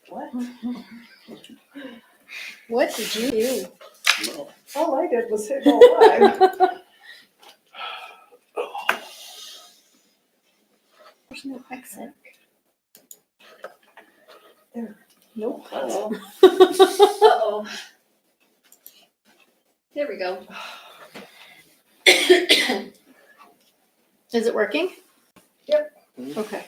What? What did you do? No. All I did was hit go live. There's no exit. There. Nope. Uh-oh. Uh-oh. There we go. Is it working? Yep. Okay.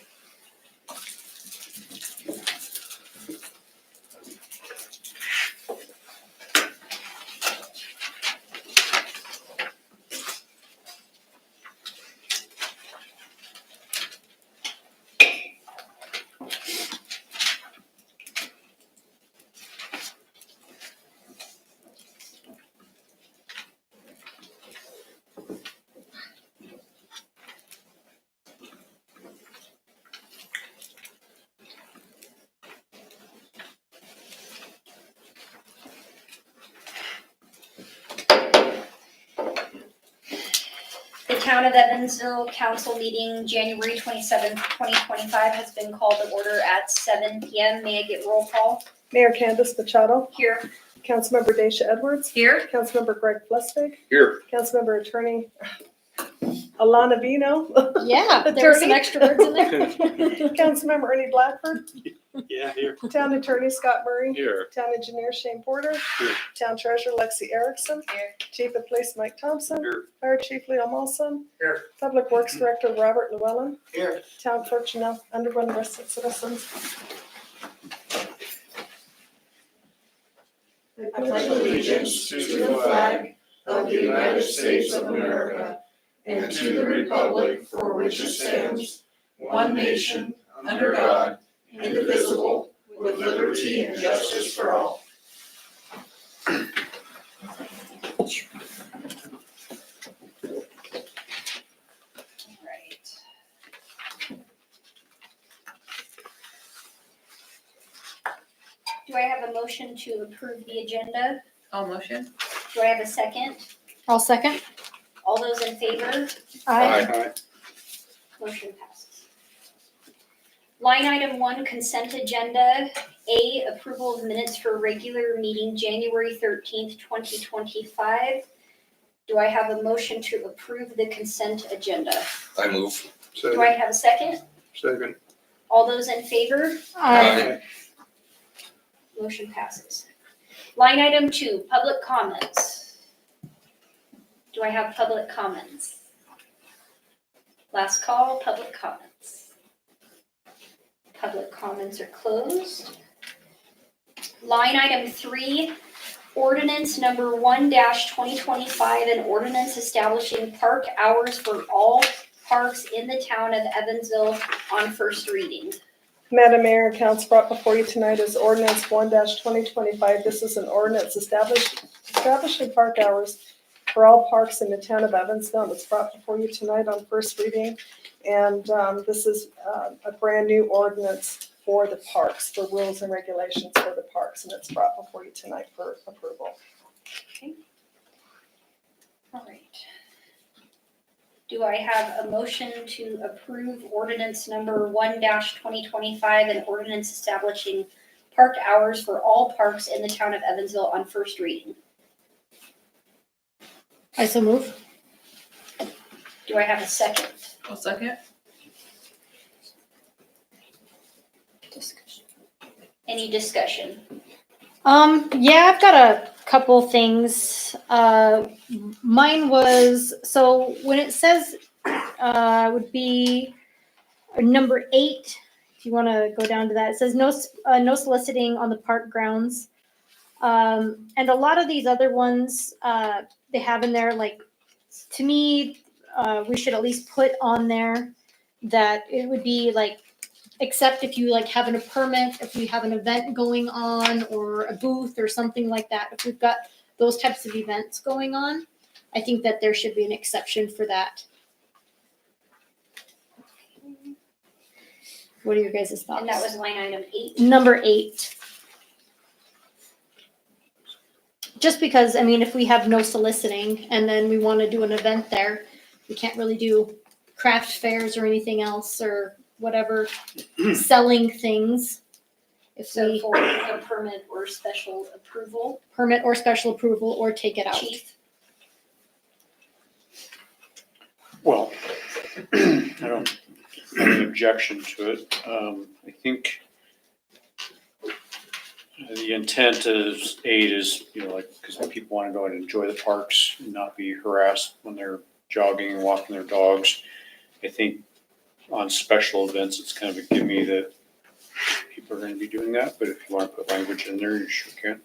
The Town of Evansville Council meeting, January 27th, 2025, has been called to order at 7 p.m. May I get roll call? Mayor Candace Machado, Here. Councilmember Dacia Edwards, Here. Councilmember Greg Flustig, Here. Councilmember Attorney Alana Vino, Yeah, there were some Attorney. extra words in there. Councilmember Ernie Blackford, Yeah, here. Town Attorney Scott Murray, Here. Town Engineer Shane Porter, Here. Town Treasurer Lexi Erickson, Here. Chief of Police Mike Thompson, Here. Fire Chief Leo Molson, Here. Public Works Director Robert Llewellyn, Here. Town Clerk Janelle Underwood, and rest of citizens. I pledge allegiance to the flag of the United States of America and to the republic for which it stands, one nation, under God, indivisible, with liberty and justice for all. Right. Do I have a motion to approve the agenda? I'll motion. Do I have a second? I'll second. All those in favor? Aye. Motion passes. Line item 1, consent agenda. A, approval of minutes for regular meeting, January 13th, 2025. Do I have a motion to approve the consent agenda? I move. Do I have a second? Second. All those in favor? Aye. Motion passes. Line item 2, public comments. Do I have public comments? Last call, public comments. Public comments are closed. Line item 3, ordinance number 1-2025, an ordinance establishing park hours for all parks in the town of Evansville on first reading. Madam Mayor and Council, brought before you tonight is ordinance 1-2025. This is an ordinance establishing park hours for all parks in the town of Evansville. It's brought before you tonight on first reading. And this is a brand new ordinance for the parks, for rules and regulations for the parks. And it's brought before you tonight for approval. All right. Do I have a motion to approve ordinance number 1-2025, an ordinance establishing park hours for all parks in the town of Evansville on first reading? I so move. Do I have a second? I'll second. Any discussion? Yeah, I've got a couple things. Mine was, so when it says, would be number 8, if you want to go down to that, it says no soliciting on the park grounds. And a lot of these other ones, they have in there, like, to me, we should at least put on there that it would be like, except if you like having a permit, if we have an event going on or a booth or something like that, if we've got those types of events going on, I think that there should be an exception for that. What are your guys' thoughts? And that was line item 8. Number 8. Just because, I mean, if we have no soliciting and then we want to do an event there, we can't really do craft fairs or anything else or whatever selling things. If So we for a permit or special approval, permit or special approval or take it out. chief, Well, I don't have any objection to it. I think the intent is, like, because people want to go and enjoy the parks and not be harassed when they're jogging and walking their dogs. I think on special events, it's kind of a gimme that people are going to be doing that, but if you want to put language in there, you sure can.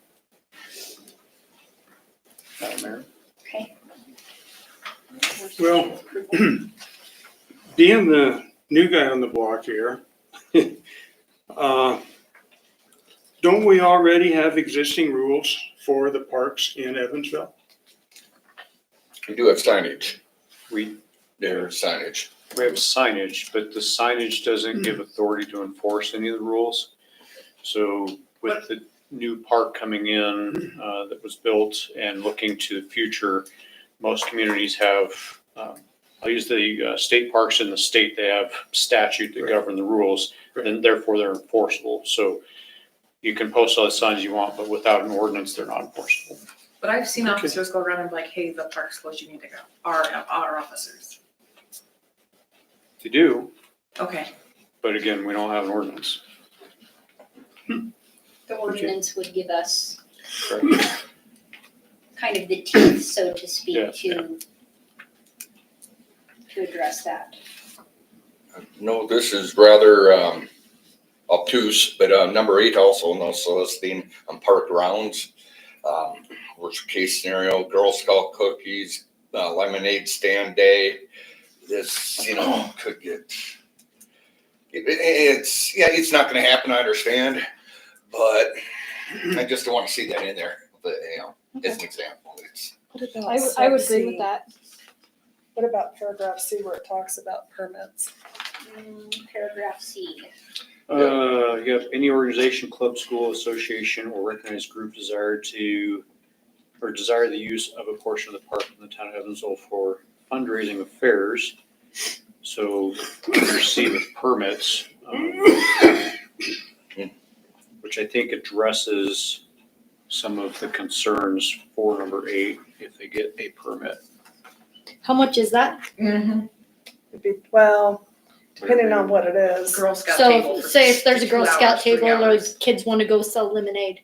Madam Mayor? okay? Well, being the new guy on the block here, don't we already have existing rules for the parks in Evansville? We do have signage. We There's signage. We have signage, but the signage doesn't give authority to enforce any of the rules. So with the new park coming in that was built and looking to the future, most communities have, I'll use the state parks in the state, they have statute that Right. govern the rules, and therefore they're enforceable. So you can post all the signs you want, but without an ordinance, they're not enforceable. But I've seen Okay. officers go around and be like, hey, the park's closed, you need to go. Our officers. They do, Okay. but again, we don't have an ordinance. The ordinance would give us Correct. kind of the teeth, so to speak, Yeah, to address that. No, this is rather obtuse, but number 8 also, no soliciting on park grounds. Worst case scenario, Girl Scout cookies, lemonade stand day. This, could get, it's not gonna happen, I understand, but I just don't wanna see that in there, but, as an example, it's. What about I would agree C? with that. What about paragraph C where it talks about permits? Paragraph C. You have any organization, club, school, association, or recognized group desire the use of a portion of the park in the town of Evansville for fundraising affairs. So under C with permits, which I think addresses some of the concerns for number 8 if they get a permit. How much is that? Mm-hmm. It'd be, well, depending on what it is. Girl Scout table. So for say if there's a 2 Girl Scout hours, 3 table or hours. kids want to go sell lemonade.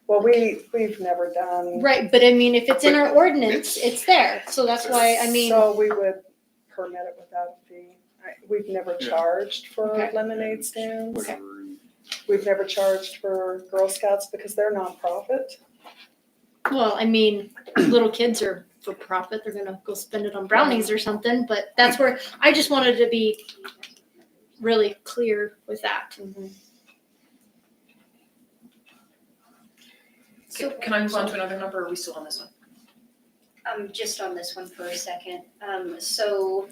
Well, we've never done. Right, but I mean, if it's in our ordinance, it's there. So that's why, I mean, So we would permit it without a fee. We've never Yeah. charged for Okay. lemonade stands. Okay. Whatever. We've never charged for Girl Scouts because they're nonprofit. well, I mean, little kids are for profit. They're gonna go spend it on brownies or something, but that's where, I just wanted to be really clear with that. So Can I move on to another number, or are we still on this one? just on this one for a second. So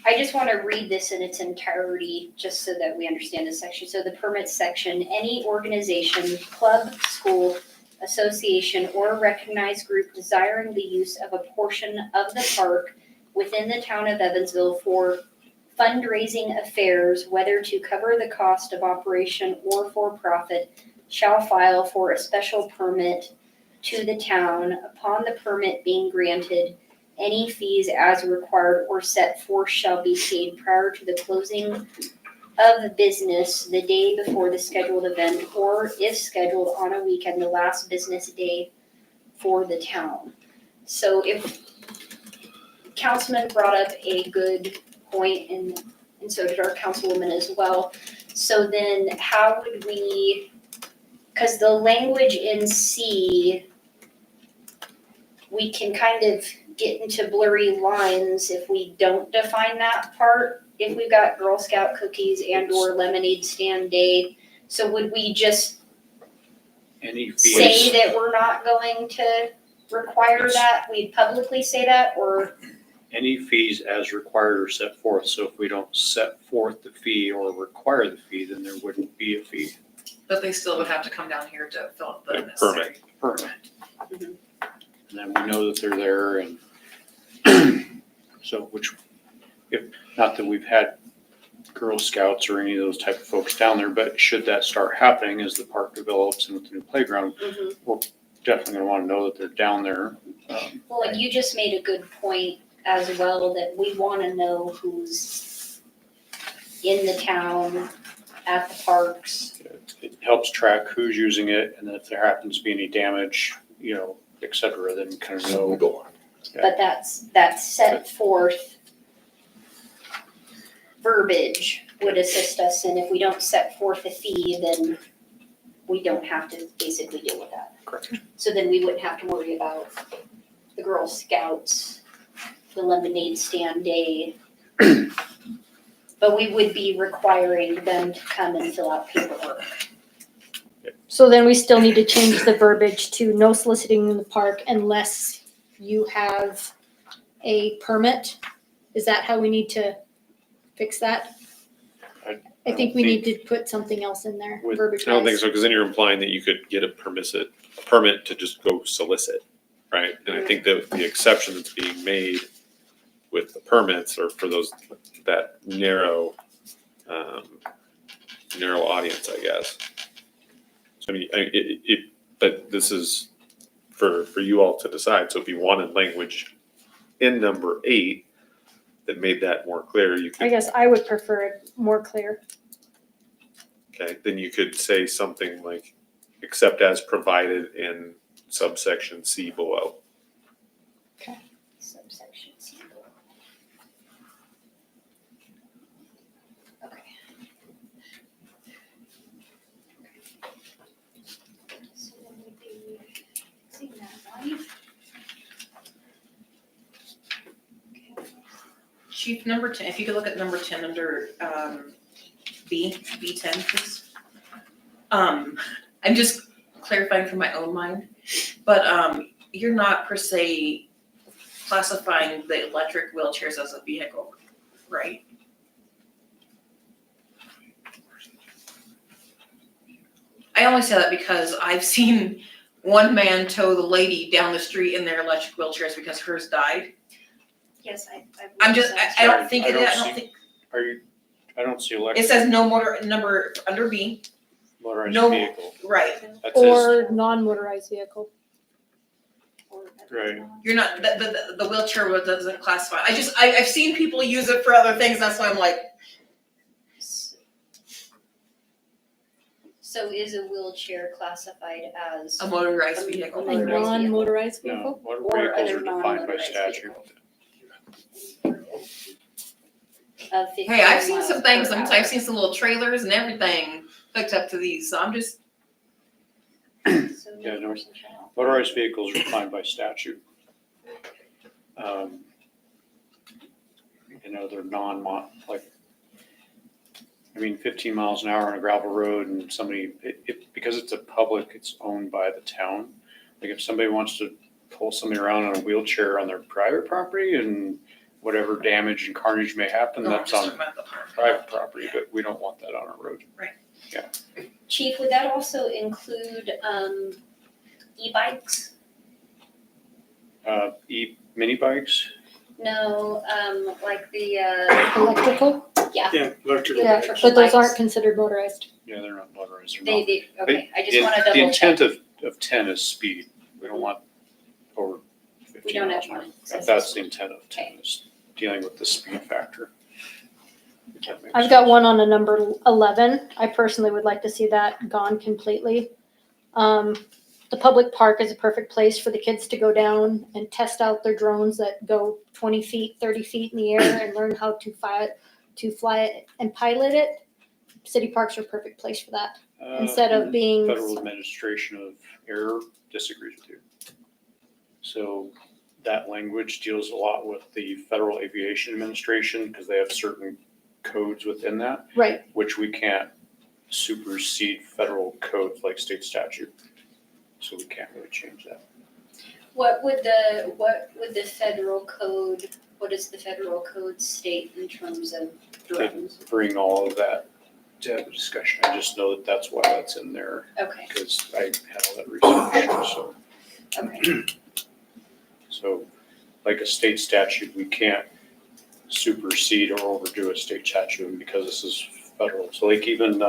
I just want to read this in its entirety, just so that we understand this section. So the permits section, any organization, club, school, association, or recognized group desiring the use of a portion of the park within the town of Evansville for fundraising affairs, whether to cover the cost of operation or for profit, shall file for a special permit to the town. Upon the permit being granted, any fees as required or set forth shall be paid prior to the closing of business the day before the scheduled event, or if scheduled on a weekend, the last business day for the town. So if Councilman brought up a good point, and so did our councilwoman as well. So then how would we, because the language in C, we can kind of get into blurry lines if we don't define that part. If we've got Girl Scout cookies and or lemonade stand day, so would we just Any say fees, that we're not going to require that? We'd publicly say that, or? any fees as required or set forth. So if we don't set forth the fee or require the fee, then there wouldn't be a fee. But they still would have to come down here to fill out the necessary. Permit. Mhm. And then we know that they're there and so, which, if, not that we've had Girl Scouts or any of those type of folks down there, but should that start happening as the park develops and with the new playground, we're definitely gonna wanna know that they're down there. Well, and you just made a good point as well, that we wanna know who's in the town, at the parks. It helps track who's using it, and if there happens to be any damage, et cetera, then kind of know. Go on. But that's set forth verbiage would assist us, and if we don't set forth a fee, then we don't have to basically deal with that. Correct. So then we wouldn't have to worry about the Girl Scouts, the lemonade stand day. But we would be requiring them to come and fill out paperwork. So then we still need to change the verbiage to no soliciting in the park unless you have a permit. Is that how we need to fix that? I think we need to put something else in there, I verbiage don't think wise. so, because then you're implying that you could get a permit to just go solicit, right? And I think that the exception that's being made with the permits are for those, that narrow audience, I guess. So I mean, but this is for you all to decide. So if you wanted language in number 8 that made that more clear, you I could, guess I would prefer it more clear. okay, then you could say something like, except as provided in subsection C below. Subsection C. Okay. So then we'd be seeing that one. Okay. Chief, number 10, if you could look at number 10 under B10, please. I'm just clarifying from my own mind, but you're not per se classifying the electric wheelchairs as a vehicle, right? I only say that because I've seen one man tow the lady down the street in their electric wheelchairs because hers died. Yes, I'm just, I don't think I it, don't I don't see- think, I don't see it electric says no motor, number, under B, motorized no- vehicle. right. That says, Or non-motorized vehicle. Right. You're not, the wheelchair doesn't classify. I've seen people use it for other things, that's why I'm like, So is a wheelchair classified as? a motorized vehicle. A Motorized vehicle. non-motorized no, vehicle? motor Or vehicles other are defined by non-motorized statute. Of Hey, I've seen 15 some things, miles per I've hour. seen some little trailers and everything hooked up to these, so I'm just, So Yeah, no. person shall- Motorized vehicles are defined by statute. They're I mean, 15 miles an hour on a gravel road and somebody, because it's a public, it's owned by the town. Like if somebody wants to pull somebody around on a wheelchair on their private property and whatever damage and carnage may happen, no, I'm that's just on talking about the park. private property, but we don't want that on our road. Chief, would that also include e-bikes? Mini bikes? No, like the Electrical? Yeah, electric. Yeah, electrical but those aren't bikes. considered motorized. Yeah, they're not motorized. They, okay, I just The- wanna double check. The intent of 10 is speed. We don't want over 15 We don't miles have an hour. one. Says That's this the intent of 10, is dealing with the speed factor. If that makes I've got sense. one on a number 11. I personally would like to see that gone completely. The public park is a perfect place for the kids to go down and test out their drones that go 20 feet, 30 feet in the air and learn how to fly it and pilot it. City parks are a perfect place for that. Instead of being, Federal Administration of Air disagrees with you. So that language deals a lot with the Federal Aviation Administration because they have certain codes within that, right, which we can't supersede federal codes like state statute. So we can't really change that. What would the federal code, what does the federal code state in terms of drones? Bring all of that to have a discussion. I just know that that's why that's in there Okay, because I had all that research. okay, So like a state statute, we can't supersede or overdo a state statute, and because this is federal. So like even,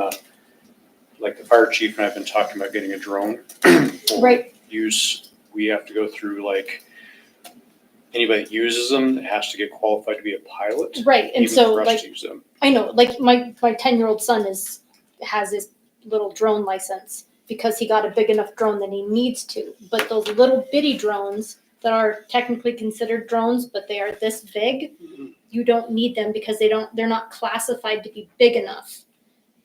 like the fire chief and I've been talking about getting a drone. for Right. Use, we have to go through like, anybody that uses them has to get qualified to be a pilot. Right, and even so for us like, to use them. I know, like my 10-year-old son has his little drone license because he got a big enough drone that he needs to. But those little bitty drones that are technically considered drones, but they are this big, you don't need them because they're not classified to be big enough.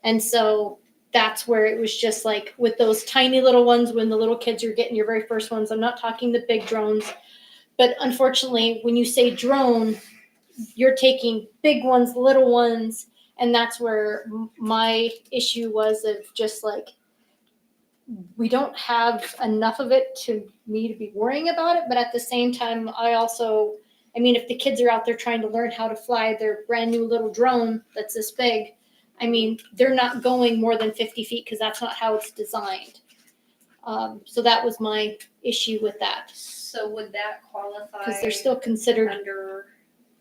And so that's where it was just like with those tiny little ones, when the little kids are getting your very first ones, I'm not talking the big drones, but unfortunately, when you say drone, you're taking big ones, little ones, and that's where my issue was of just like, we don't have enough of it to me to be worrying about it, but at the same time, I mean, if the kids are out there trying to learn how to fly their brand new little drone that's this big, I mean, they're not going more than 50 feet because that's not how it's designed. So that was my issue with that, So would that qualify because they're still considered. under,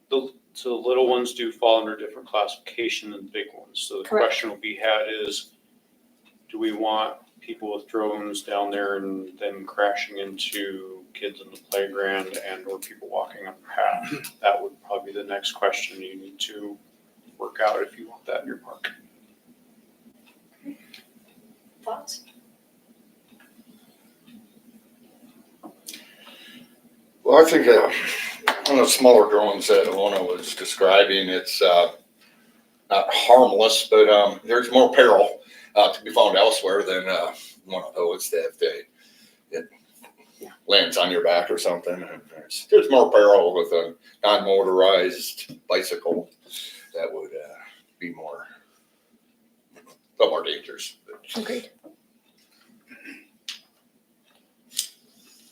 So the little ones do fall under different classification than the big ones. So the Correct. question will be had is, do we want people with drones down there and them crashing into kids in the playground and or people walking on the path? That would probably be the next question you need to work out if you want that in your park. thoughts? Well, I think one of the smaller drones that Alona was describing, it's not harmless, but there's more peril to be found elsewhere than one of those that if it lands on your back or something. And there's more peril with a non-motorized bicycle that would be a lot more dangerous. Agreed.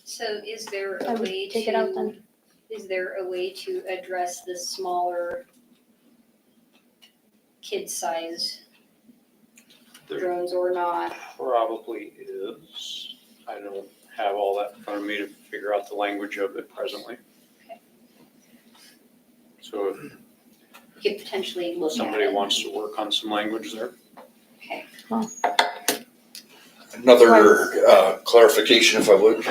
So is there I a would way take it out then. is there a way to address the smaller kid size There drones or not? probably is. I don't have all that in front of me to figure out the language of it presently. Okay. So if We could potentially look at somebody it. wants to work on some language there. Okay. Another clarification, if I would,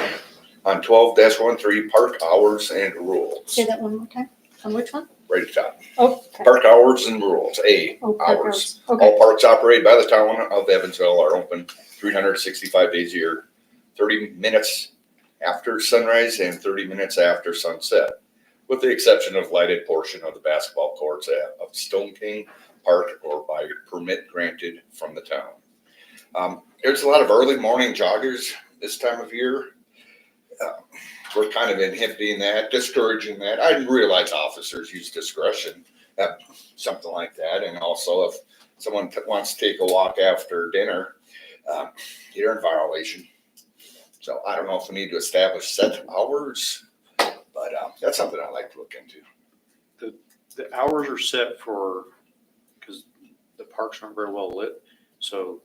on 12-13, park hours and rules, Say that one more time. On which one? right at the top. Oh, okay. Park hours and rules, A, Oh, park hours. hours. Okay. All parks operated by the town of Evansville are open 365 days a year, 30 minutes after sunrise and 30 minutes after sunset, with the exception of lighted portion of the basketball courts of Stone King Park or by permit granted from the town. There's a lot of early morning joggers this time of year. We're kind of inhibiting that, discouraging that. I realize officers use discretion, something like that. And also if someone wants to take a walk after dinner, you're in violation. So I don't know if we need to establish set hours, but that's something I'd like to look into. The hours are set for, because the parks aren't very well lit. So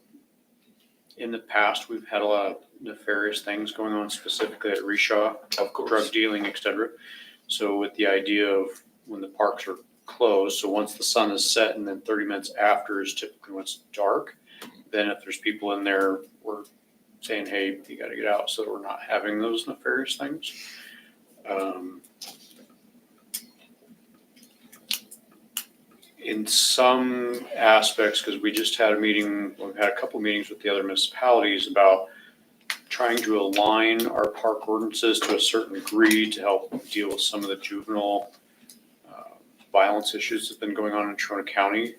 in the past, we've had a lot of nefarious things going on specifically at Reshaw, Of course. drug dealing, et cetera. So with the idea of when the parks are closed, so once the sun is set and then 30 minutes after is typically when it's dark, then if there's people in there, we're saying, hey, you got to get out so that we're not having those nefarious things. In some aspects, because we just had a meeting, we've had a couple meetings with the other municipalities about trying to align our park ordinances to a certain degree to help deal with some of the juvenile violence issues that have been going on in Trona County.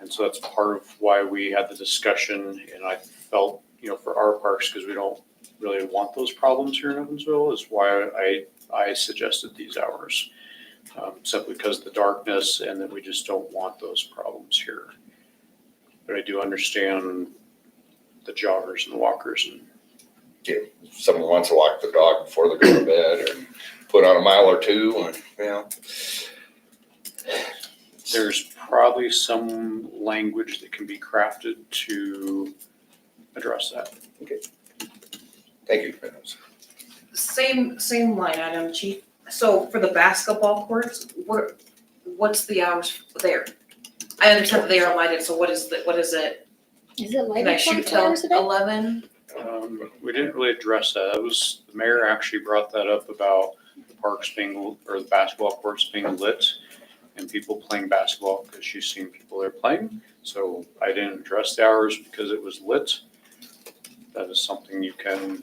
And so that's part of why we had the discussion, and I felt, for our parks, because we don't really want those problems here in Evansville, is why I suggested these hours. Simply because of the darkness and that we just don't want those problems here. But I do understand the joggers and the walkers and If someone wants to walk the dog before they go to bed or put on a mile or two and, there's probably some language that can be crafted to address that. thank you. Same line item, chief. So for the basketball courts, what's the hours there? I understand that they are lighted, so what is it? Is it Can I lighted shoot 24 till hours a day? 11? We didn't really address that. That was, the mayor actually brought that up about the parks being, or the basketball courts being lit and people playing basketball, because she's seen people there playing. So I didn't address the hours because it was lit. That is something you can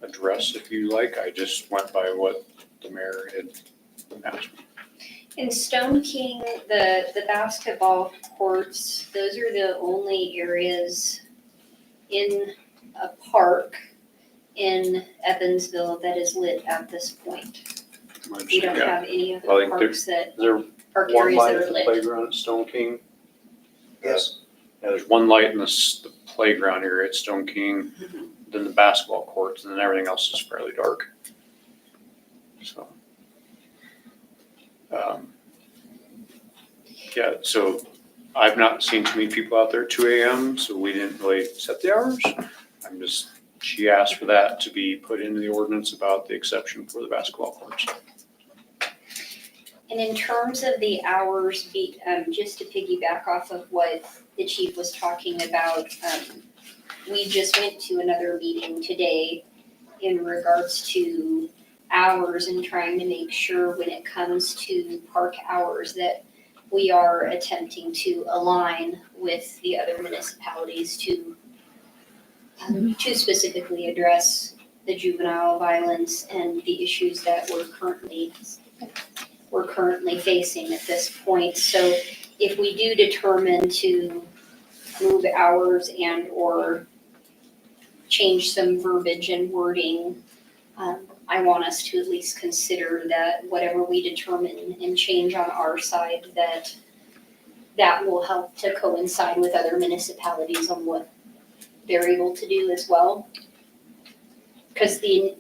address if you like. I just went by what the mayor had asked me. In Stone King, the basketball courts, those are the only areas in a park in Evansville that is lit at this point. We don't Yeah. have any Well, I other think parks that, Is there park one areas light that at are the lit. playground at Stone King? Yes. Yeah, there's one light in the playground area at Stone King, then the basketball courts, and then everything else is fairly dark. So. Yeah, so I've not seen too many people out there at 2 AM, so we didn't really set the hours. She asked for that to be put into the ordinance about the exception for the basketball courts. And in terms of the hours, just to piggyback off of what the chief was talking about, we just went to another meeting today in regards to hours and trying to make sure when it comes to park hours that we are attempting to align with the other municipalities to specifically address the juvenile violence and the issues that we're currently facing at this point. So if we do determine to move hours and or change some verbiage and wording, I want us to at least consider that whatever we determine and change on our side, that will help to coincide with other municipalities on what they're able to do as well. Because the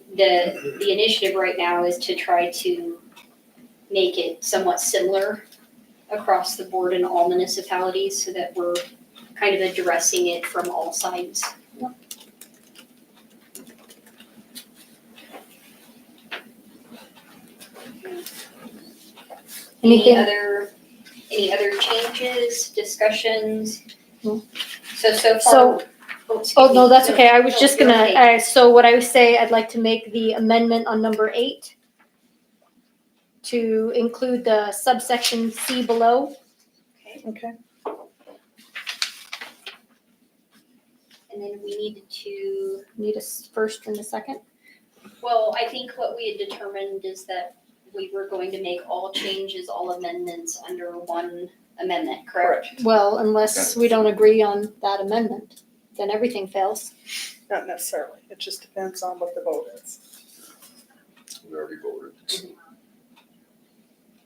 initiative right now is to try to make it somewhat similar across the board in all municipalities so that we're kind of addressing it from all sides. Anything? Any other changes, discussions? No. So far. So- Excuse Oh, no, me. that's okay. I was just you're gonna, okay. so what I would say, I'd like to make the amendment on number 8 to include the subsection C below. Okay. And then we needed to, Need a first and a second. well, I think what we had determined is that we were going to make all changes, all amendments under one amendment, correct? Well, unless we don't agree on that amendment, then everything fails. Not necessarily. It just depends on what the vote is. We already voted.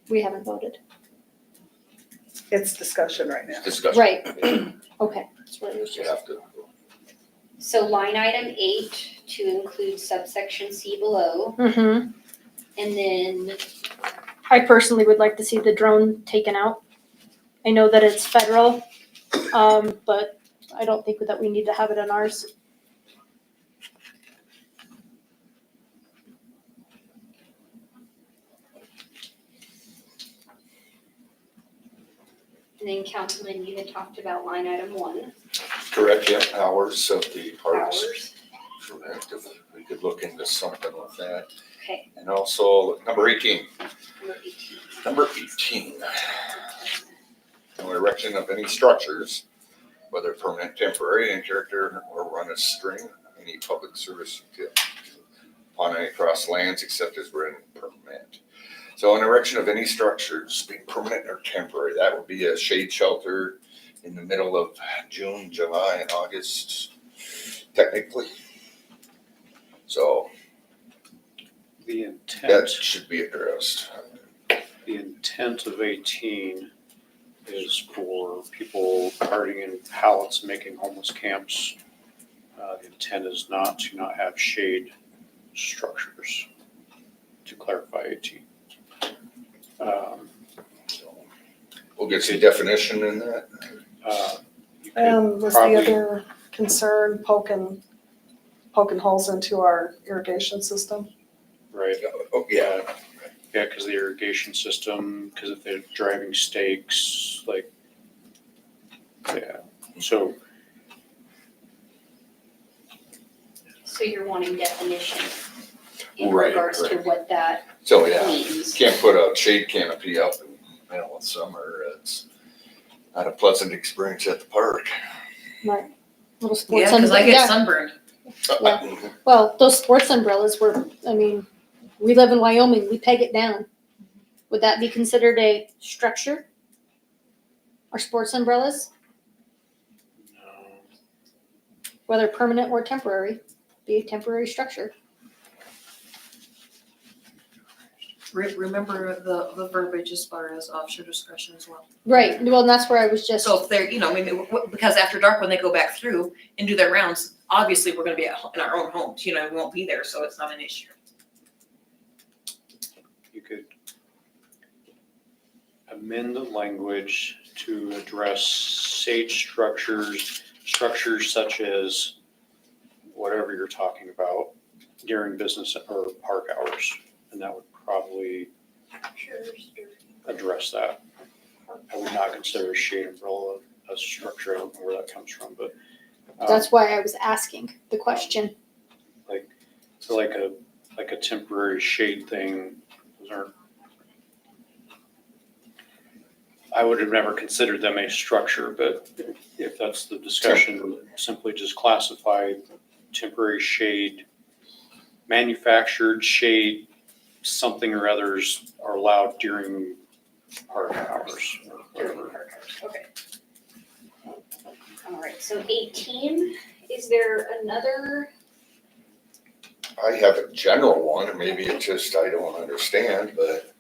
We haven't voted. It's discussion right now. Discussion. Right. Okay. That's what it was You just. have to. So line item 8 to include subsection C below, Mm-hmm. and then I personally would like to see the drone taken out. I know that it's federal, but I don't think that we need to have it in ours. And then Councilman, you had talked about line item 1, Correct, yeah, hours of the parks. hours. For that, if we could look into something with that. Okay, And also, number 18. number 18. Number 18. No erection of any structures, whether permanent, temporary, in character, or run a string, any public service upon any cross lands except as written permit. So an erection of any structures, being permanent or temporary, that would be a shade shelter in the middle of June, July, and August, technically. So The that intent, should be addressed. the intent of 18 is for people partying in pallets, making homeless camps. The intent is not to not have shade structures, to clarify 18. So we'll get some definition in that. You could Was probably- the other concern poking holes into our irrigation system? Right, Oh, yeah. yeah, because the irrigation system, because if they're driving stakes, like, yeah, so, So you're wanting definition in Right, regards to right. what that So, yeah, means. can't put a shade canopy up in, in summer. It's not a pleasant experience at the park. Right. Little sports. Yeah, cause I get yeah. sunburned. Yeah. Well, those sports umbrellas were, I mean, we live in Wyoming, we peg it down. Would that be considered a structure? Our sports umbrellas, no. whether permanent or temporary, be a temporary structure. Remember the verbiage as far as offshore discretion as well. Right, well, and that's where I was just, So if they're, I mean, because after dark, when they go back through and do their rounds, obviously we're gonna be in our own homes, we won't be there, so it's not an issue. You could amend the language to address sage structures such as whatever you're talking about during business or park hours. And that would probably address that. I would not consider a shade umbrella a structure. I don't know where that comes from, but. that's why I was asking the question. So like a temporary shade thing, those aren't. I would have never considered them a structure, but if that's the discussion, simply just classify temporary shade, manufactured shade, something or others are allowed during park hours or whatever. Okay. All right, so 18, is there another? I have a general one, and maybe it's just I don't understand, but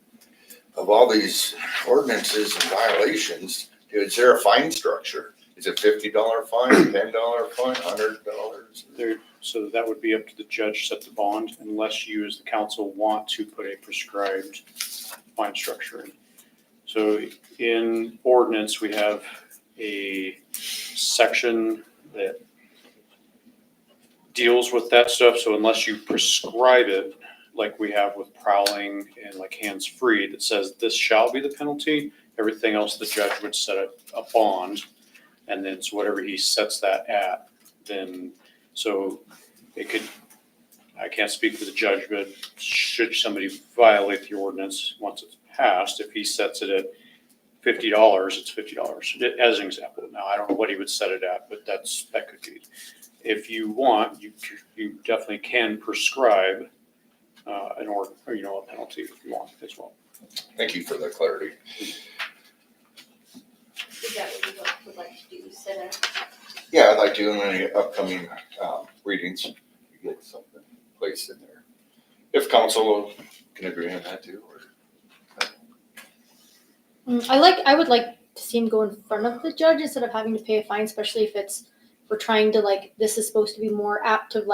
of all these ordinances and violations, is there a fine structure? Is it $50 fine, $10 fine, $100? So that would be up to the judge to set the bond unless you as the council want to put a prescribed fine structure in. So in ordinance, we have a section that deals with that stuff. So unless you prescribe it, like we have with prowling and like hands-free, that says this shall be the penalty, everything else the judge would set a bond. And then so whatever he sets that at, then, so it could, I can't speak for the judge, but should somebody violate the ordinance once it's passed, if he sets it at $50, it's $50, as an example. Now, I don't know what he would set it at, but that could be. If you want, you definitely can prescribe a penalty if you want as well. Thank you for the clarity. Is that what you would like to do, set Yeah, I'd like to in any upcoming readings, get something placed in there. If council can agree on that too, or. I would like to see him go in front of the judge instead of having to pay a fine, especially if we're trying to this is supposed to be more apt to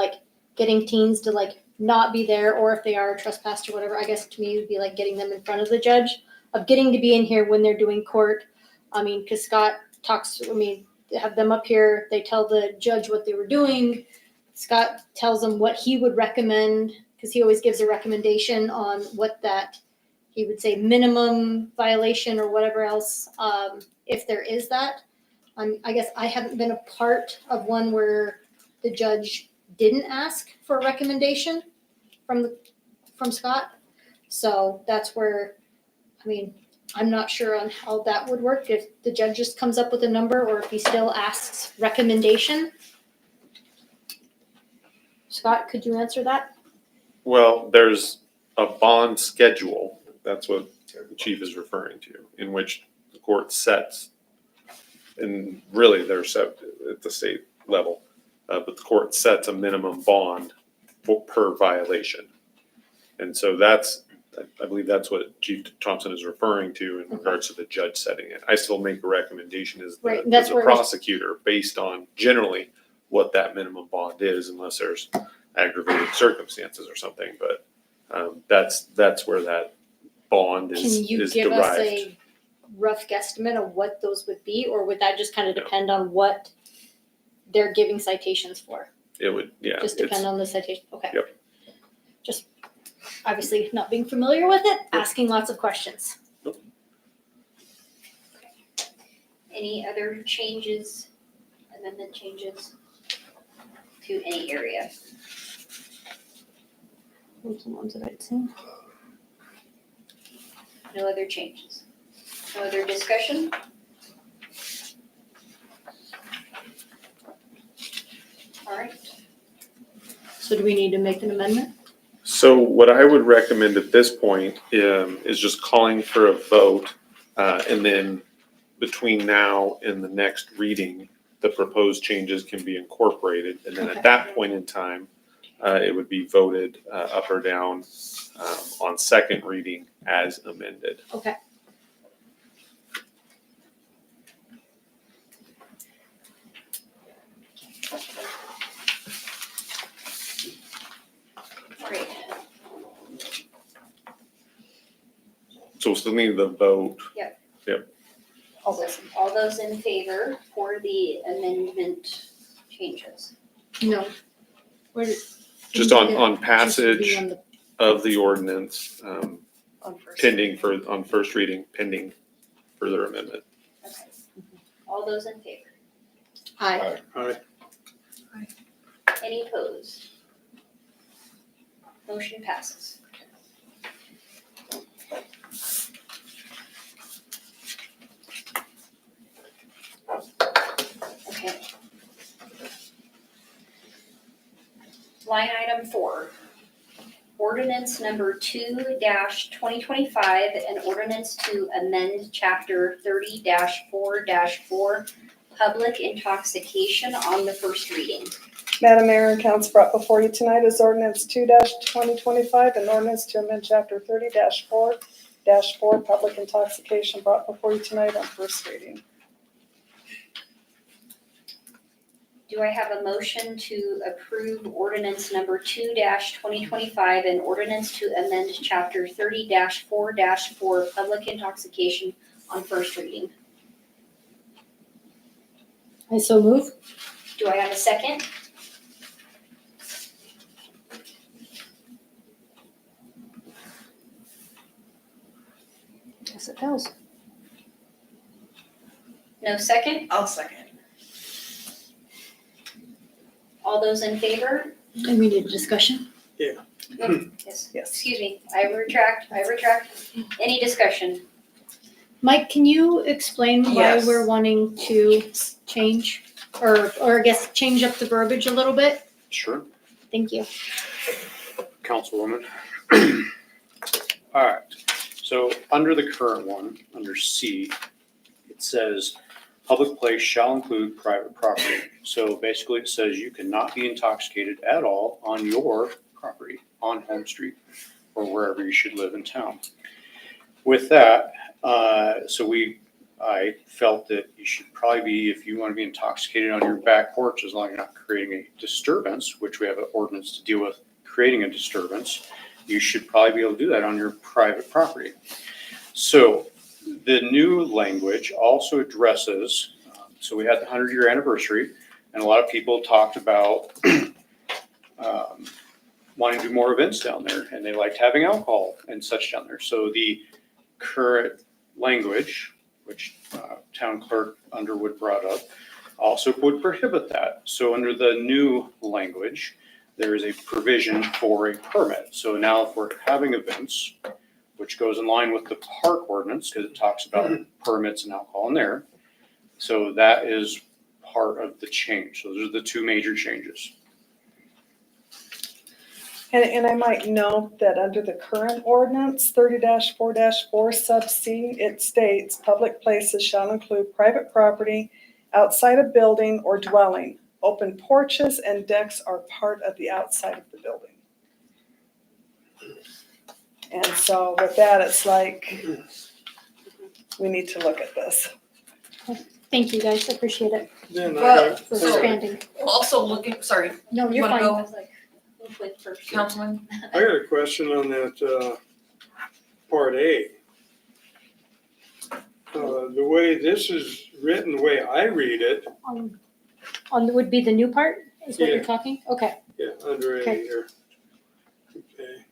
getting teens to not be there, or if they are trespassed or whatever. I guess to me it would be getting them in front of the judge, of getting to be in here when they're doing court. I mean, because Scott talks, they have them up here, they tell the judge what they were doing. Scott tells them what he would recommend, because he always gives a recommendation on what that, he would say minimum violation or whatever else, if there is that. I guess I haven't been a part of one where the judge didn't ask for a recommendation from Scott. So that's where, I'm not sure on how that would work, if the judge just comes up with a number or if he still asks recommendation. Scott, could you answer that? Well, there's a bond schedule, that's what the chief is referring to, in which the court sets, and really they're set at the state level, but the court sets a minimum bond per violation. And so I believe that's what Chief Thompson is referring to in regards to the judge setting it. I still make a recommendation as Right, that's the where- prosecutor based on generally what that minimum bond is, unless there's aggravated circumstances or something, but that's where that bond Can is you is give us derived. a rough guesstimate of what those would be, or would that just kind of depend on what they're giving citations for? It would, yeah. Just it's- depend on the citation, okay. Yep. Just obviously not being familiar with it, asking lots of questions. Any other changes, amendment changes to any area? Those are the ones that I'd seen. No other changes? No other discussion? All right, So do we need to make an amendment? So what I would recommend at this point is just calling for a vote, and then between now and the next reading, the proposed changes can be incorporated, and then Okay. at that point in time, it would be voted up or down on second reading as amended. Okay. great. So we'll still need the vote. All those in favor for the amendment changes? No. Where did? Just on Just to be passage on the- of the ordinance, On first. pending on first reading, pending further amendment. Okay. All those in favor? Aye. Any opposed? Motion passes. Okay. Line item 4. Ordinance number 2-2025, an ordinance to amend chapter 30-4-4, public intoxication on the first reading. Madam Mayor and Council, brought before you tonight is ordinance 2-2025, an ordinance to amend chapter 30-4-4, public intoxication, brought before you tonight on first reading. Do I have a motion to approve ordinance number 2-2025, an ordinance to amend chapter 30-4-4, public intoxication on first reading? I so move. Do I have a second? Yes, it does. No second? I'll second. All those in favor? And we need a discussion. Yes. Yes. Excuse me, I retract. Any discussion? Mike, can you explain why Yes. we're wanting to change, or I guess change up the verbiage a little bit? Sure. Thank you. Councilwoman. All right, so under the current one, under C, it says, public place shall include private property. So basically it says you cannot be intoxicated at all on your property, on Home Street, or wherever you should live in town. With that, I felt that you should probably be, if you want to be intoxicated on your back porch, as long as you're not creating a disturbance, which we have an ordinance to deal with creating a disturbance, you should probably be able to do that on your private property. So the new language also addresses, so we had the 100-year anniversary, and a lot of people talked about wanting to do more events down there, and they liked having alcohol and such down there. So the current language, which Town Clerk Underwood brought up, also would prohibit that. So under the new language, there is a provision for a permit. So now if we're having events, which goes in line with the park ordinance, because it talks about permits and alcohol in there. So that is part of the change. So those are the two major changes. And I might note that under the current ordinance, 30-4-4 sub C, it states, public places shall include private property outside a building or dwelling. Open porches and decks are part of the outside of the building. And so with that, it's like, we need to look at this. Thank you, guys. I appreciate it Then I Well, got, for So- expanding. Also looking, sorry, No, you you're wanna fine. go? I was like, who went first? Councilman? I got a question on that, part A. The way this is written, the way I read it, Would be the new part, is what Yeah. you're talking? Okay. yeah, under A Okay. here. Okay.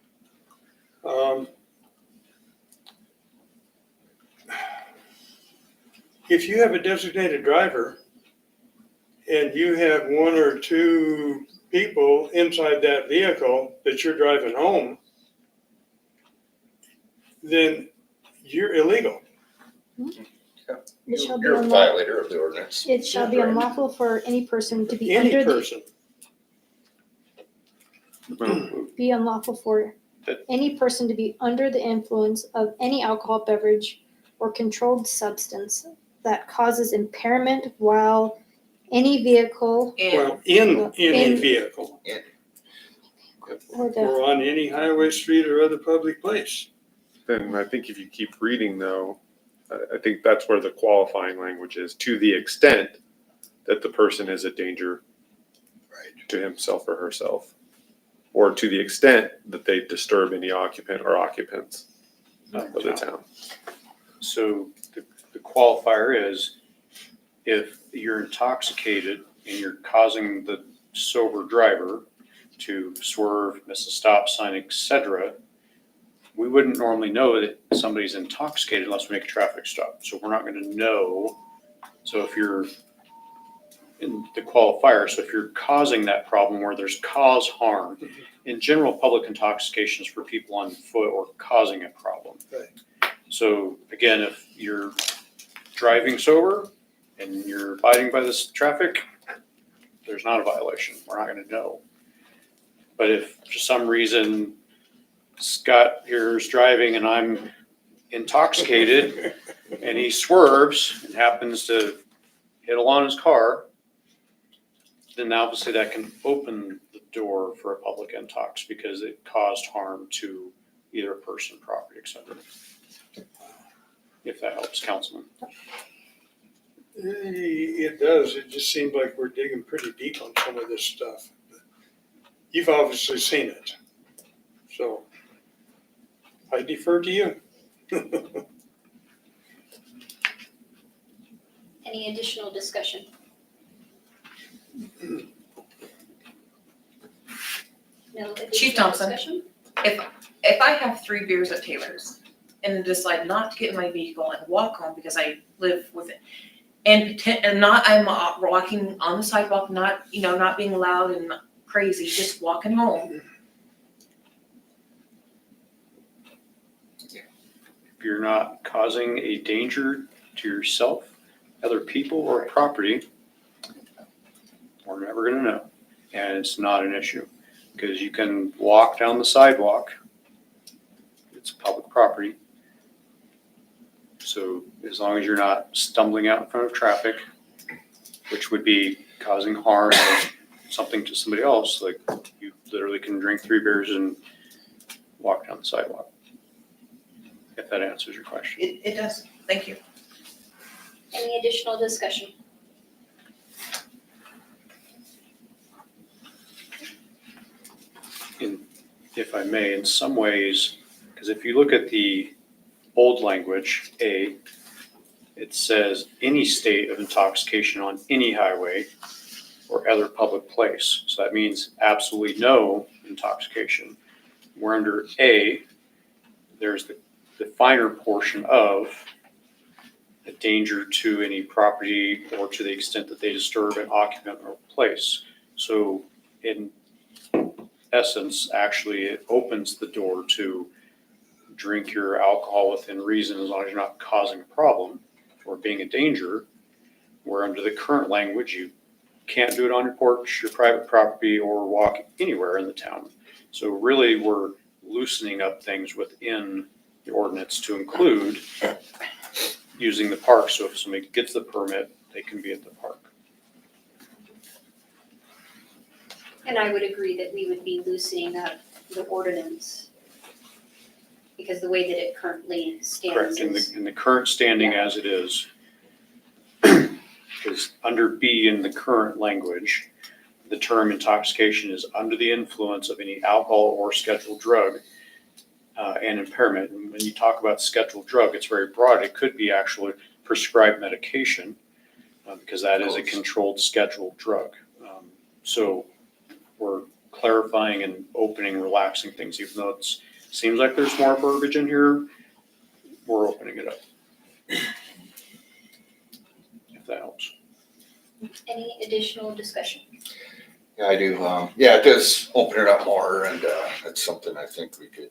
If you have a designated driver and you have one or two people inside that vehicle that you're driving home, then you're illegal. It shall be You're a unlawful. violator of the ordinance. It shall be unlawful for any person to be Any under the, person. be unlawful for any person to be under the influence of any alcohol beverage or controlled substance that causes impairment while any vehicle And Well, in any In- vehicle or the, or on any highway, street, or other public place. Then I think if you keep reading though, I think that's where the qualifying language is, to the extent that the person is a danger to himself or herself, or to the extent that they disturb any occupant or occupants of the town. So the qualifier is if you're intoxicated and you're causing the sober driver to swerve, miss a stop sign, etc., we wouldn't normally know that somebody's intoxicated unless we make a traffic stop. So we're not going to know. So if you're in the qualifier, so if you're causing that problem where there's cause harm, in general, public intoxication is for people on foot or causing a problem. Right. So again, if you're driving sober and you're abiding by this traffic, there's not a violation. We're not going to know. But if for some reason Scott here is driving and I'm intoxicated and he swerves and happens to hit along his car, then obviously that can open the door for a public intox because it caused harm to either a person, property, etc. If that helps, Councilman. It does. It just seems like we're digging pretty deep on some of this stuff. You've obviously seen it. So I defer to you. Any additional discussion? No Chief additional Thompson. discussion? if I have 3 beers at Taylor's and decide not to get in my vehicle and walk home because I live with it, and not, I'm walking on the sidewalk, not, not being loud and crazy, just walking home. If you're not causing a danger to yourself, other people, or property, we're never going to know. And it's not an issue because you can walk down the sidewalk. It's public property. So as long as you're not stumbling out in front of traffic, which would be causing harm or something to somebody else, like you literally can drink 3 beers and walk down the sidewalk. If that answers your question. It does. Thank you. Any additional discussion? If I may, in some ways, because if you look at the old language, A, it says any state of intoxication on any highway or other public place. So that means absolutely no intoxication. We're under A, there's the finer portion of a danger to any property or to the extent that they disturb an occupant or place. So in essence, actually, it opens the door to drink your alcohol within reason as long as you're not causing a problem or being a danger, where under the current language, you can't do it on your porch, your private property, or walk anywhere in the town. So really, we're loosening up things within the ordinance to include using the park. So if somebody gets the permit, they can be at the park. And I would agree that we would be loosening up the ordinance because the way that it currently stands Correct, is. in the current standing as it is, because under B in the current language, the term intoxication is under the influence of any alcohol or scheduled drug and impairment. And when you talk about scheduled drug, it's very broad. It could be actually prescribed medication because that is a controlled scheduled drug. So we're clarifying and opening, relaxing things, even though it's seems like there's more verbiage in here, we're opening it up. If that helps. Any additional discussion? Yeah, I do. Yeah, it does open it up more, and it's something I think we could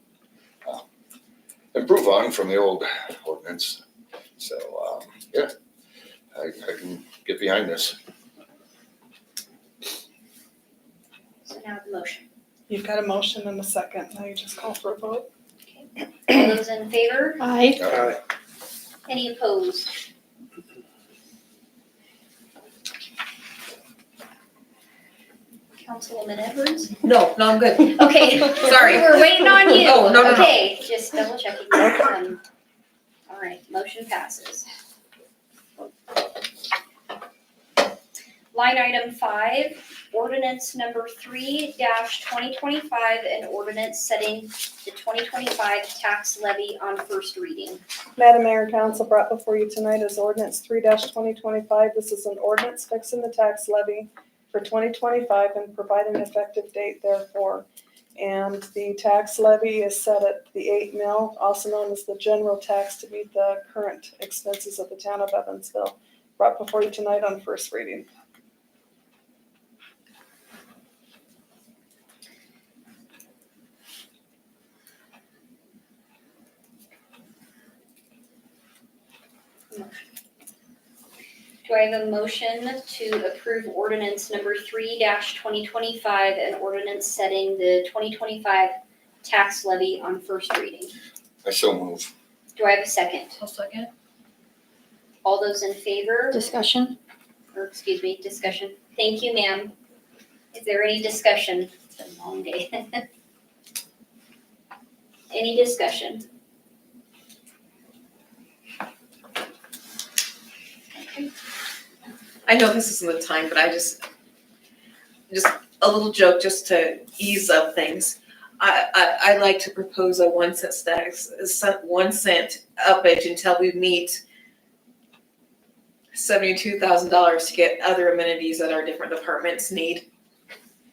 improve on from the old ordinance. So, yeah, I can get behind this. So now the motion. You've got a motion and a second. Now you just call for a vote. All those in favor? Aye. Any opposed? Councilwoman Edwards? No, I'm good. Okay, Sorry. we're waiting on you. Oh, no. Okay, just double checking. All right, motion passes. Line item 5, ordinance number 3-2025, an ordinance setting the 2025 tax levy on first reading. Madam Mayor and Council, brought before you tonight is ordinance 3-2025. This is an ordinance fixing the tax levy for 2025 and providing an effective date therefore. And the tax levy is set at the 8 mil, also known as the general tax, to meet the current expenses of the town of Evansville. Brought before you tonight on first reading. Do I have a motion to approve ordinance number 3-2025, an ordinance setting the 2025 tax levy on first reading? I so move. Do I have a second? I'll second. All those in favor, Discussion? or excuse me, discussion? Thank you, ma'am. Is there any discussion? It's been a long day. Any discussion? Okay. I know this isn't the time, but I just a little joke just to ease up things. I like to propose a 1 cent tax, 1 cent uppage until we meet $72,000 to get other amenities that our different departments need.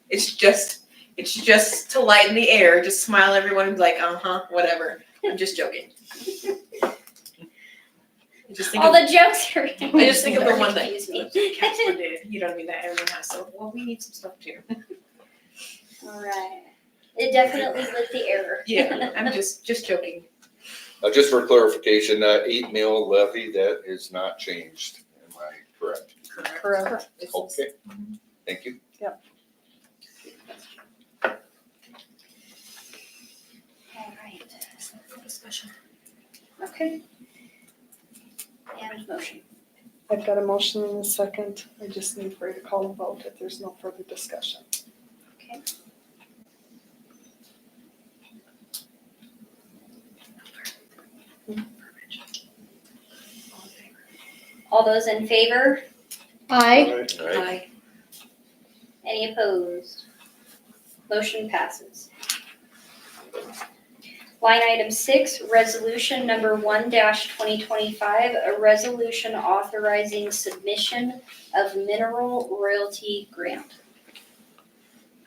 It's just to lighten the air, just smile everyone and be like, whatever. I'm just joking. All the jokes are. I just think of the one that Excuse me. Counselor did. You don't mean that everyone has, so, well, we need some stuff too. All right. It definitely lit the air. Yeah, I'm just joking. Just for clarification, that 8 mil levy, that is not changed. Am I correct? Correct. Okay, thank you. All right. Discussion. Okay. And motion. I've got a motion and a second. I just need for you to call a vote if there's no further discussion. Okay. All those in favor? Aye. All right. Any opposed? Motion passes. Line item 6, resolution number 1-2025, a resolution authorizing submission of mineral royalty grant.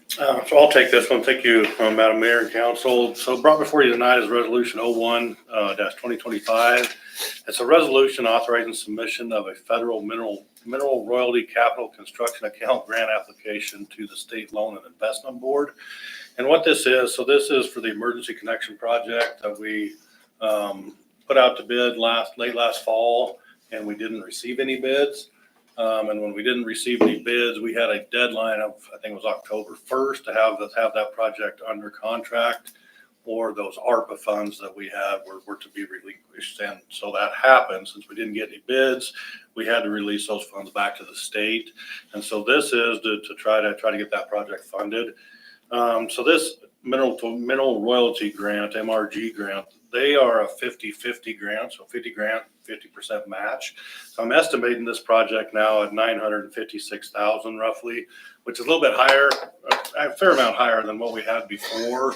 So I'll take this one. Thank you, Madam Mayor and Council. So brought before you tonight is Resolution 01-2025. It's a resolution authorizing submission of a federal mineral royalty capital construction account grant application to the State Loan and Investment Board. And what this is, so this is for the emergency connection project that we put out to bid late last fall, and we didn't receive any bids. And when we didn't receive any bids, we had a deadline of, I think it was October 1st, to have that project under contract, or those ARPA funds that we had were to be relinquished. And so that happened. Since we didn't get any bids, we had to release those funds back to the state. And so this is to try to get that project funded. So this mineral royalty grant, MRG grant, they are a 50-50 grant, so 50 grant, 50% match. So I'm estimating this project now at $956,000 roughly, which is a little bit higher, a fair amount higher than what we had before.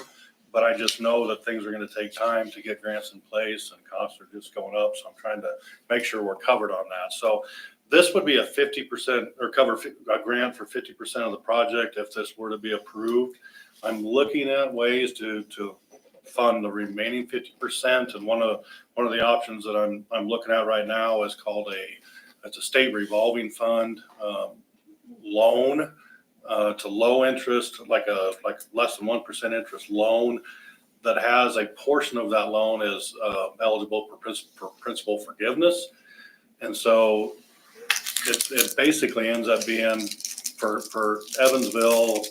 But I just know that things are going to take time to get grants in place and costs are just going up. So I'm trying to make sure we're covered on that. So this would be a 50% or a grant for 50% of the project if this were to be approved. I'm looking at ways to fund the remaining 50%. And one of the options that I'm looking at right now is called it's a state revolving fund loan to low interest, like less than 1% interest loan that has a portion of that loan is eligible for principal forgiveness. And so it basically ends up being for Evansville,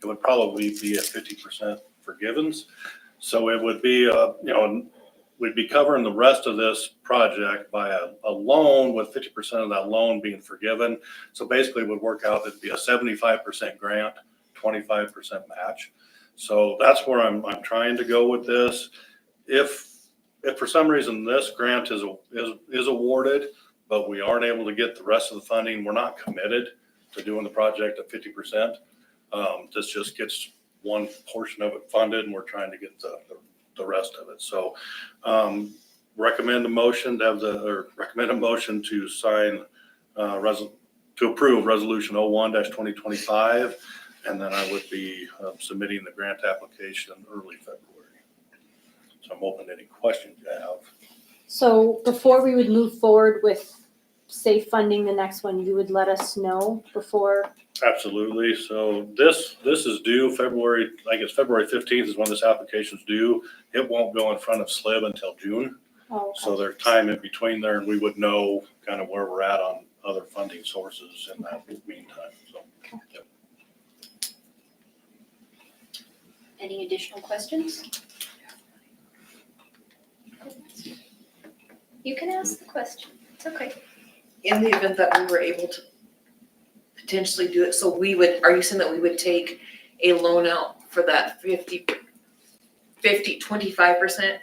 it would probably be a 50% forgiveness. So it would be, we'd be covering the rest of this project by a loan with 50% of that loan being forgiven. So basically it would work out that it'd be a 75% grant, 25% match. So that's where I'm trying to go with this. If for some reason this grant is awarded, but we aren't able to get the rest of the funding, we're not committed to doing the project at 50%. This just gets one portion of it funded, and we're trying to get the rest of it. So recommend a motion to sign to approve resolution 01-2025, and then I would be submitting the grant application early February. So I'm open to any questions you have. So before we would move forward with, say, funding the next one, you would let us know before? Absolutely. So this is due February, I guess February 15th is when this application is due. It won't go in front of SLIB until June. Oh, So there's time in between there, and we would know kind of where we're at on other funding sources in that meantime. So, yep. Any additional questions? You can ask the question. It's okay. In the event that we were able to potentially do it, so are you saying that we would take a loan out for that 25%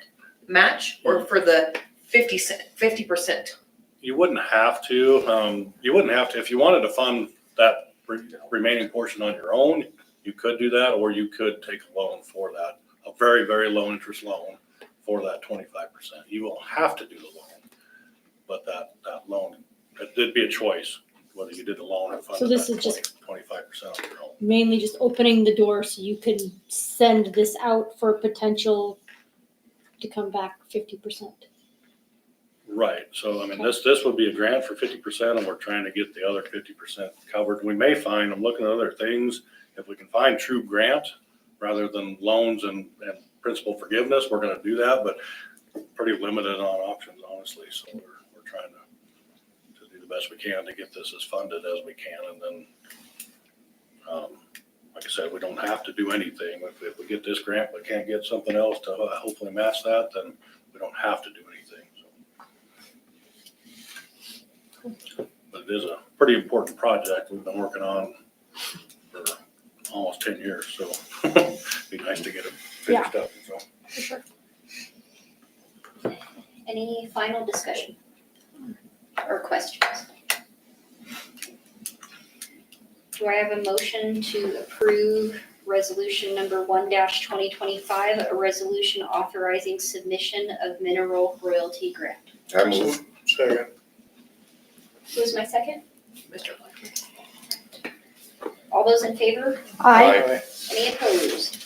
match, or for the 50%? You wouldn't have to. If you wanted to fund that remaining portion on your own, you could do that, or you could take a loan for that, a very, very low interest loan for that 25%. You won't have to do the loan, but that loan, it'd be a choice whether you did the loan or funded So this that is just 25% on your own. mainly just opening the door so you can send this out for potential to come back 50%. Right. So, I mean, this would be a grant for 50%, and we're trying to get the other 50% covered. We may find, I'm looking at other things, if we can find true grant rather than loans and principal forgiveness, we're going to do that, but pretty limited on options, honestly. So we're trying to do the best we can to get this as funded as we can. And then, like I said, we don't have to do anything. If we get this grant but can't get something else to hopefully match that, then we don't have to do anything. So. But it is a pretty important project we've been working on for almost 10 years. So it'd be nice to get it finished up. So. For sure. Any final discussion or questions? Do I have a motion to approve resolution number 1-2025, a resolution authorizing submission of mineral royalty grant? I move. Second. Who's my second? Mr. Black. All those in favor? I Any opposed?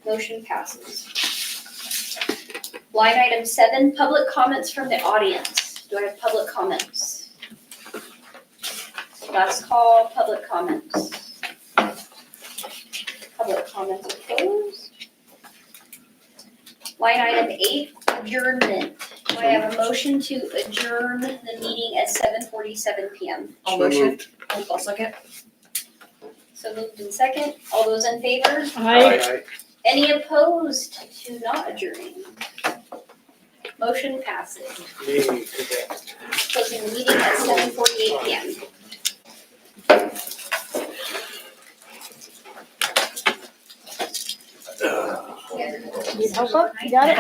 Motion passes. Line item 7, public comments from the audience. Do I have public comments? Last call, public comments. Public comments are closed. Line item 8, adjournment. Do I have a motion to adjourn the meeting at 7:47 p.m.? I'll So motion. moved. I'll second. So moved in second. All those in favor? Aye. Any opposed to not adjourning? Motion passes. Meeting adjourned. Closing the meeting at 7:48 p.m. Need help up? You got it?